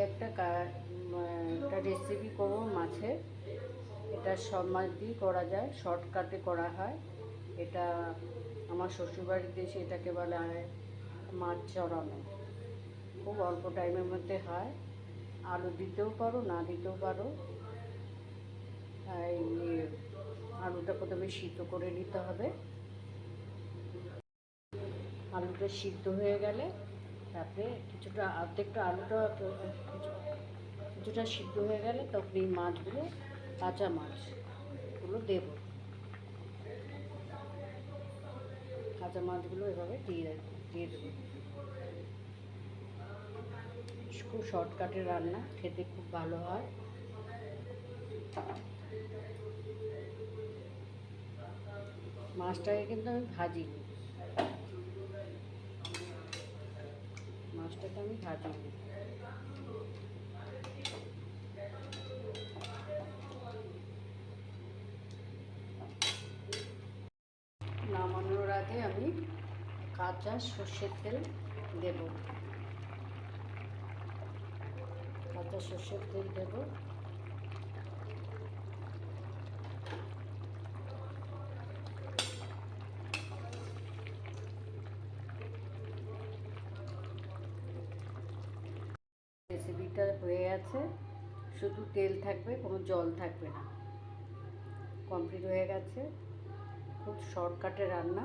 একটা রেসিপি করবো মাছের। এটা সব মাছ দিয়েই করা যায়, শর্টকাটে করা হয়। এটা আমার শ্বশুরবাড়িতে এসে এটাকে বলা হয় মাছ চড়ানো। খুব অল্প টাইমের মধ্যে হয়। আলু দিতেও পারো, না দিতেও পারো। আলুটা প্রথমে সিদ্ধ করে নিতে হবে। আলুটা সিদ্ধ হয়ে গেলে তারপরে অর্ধেকটা আলুটা কিছুটা সিদ্ধ হয়ে গেলে তখন এই মাছগুলো, কাঁচা মাছগুলো দেবো। কাঁচা মাছগুলো এভাবে দিয়ে দেবো। খুব শর্টকাটে রান্না, খেতে খুব ভালো হয়। মাছটাকে কিন্তু আমি ভাজিনি, নামানোর আগে আমি কাঁচা সর্ষের তেল দেব। রেসিপিটা হয়ে গেছে, শুধু তেল থাকবে, কোনো জল থাকবে না। কমপ্লিট হয়ে গেছে। খুব শর্টকাটে রান্না।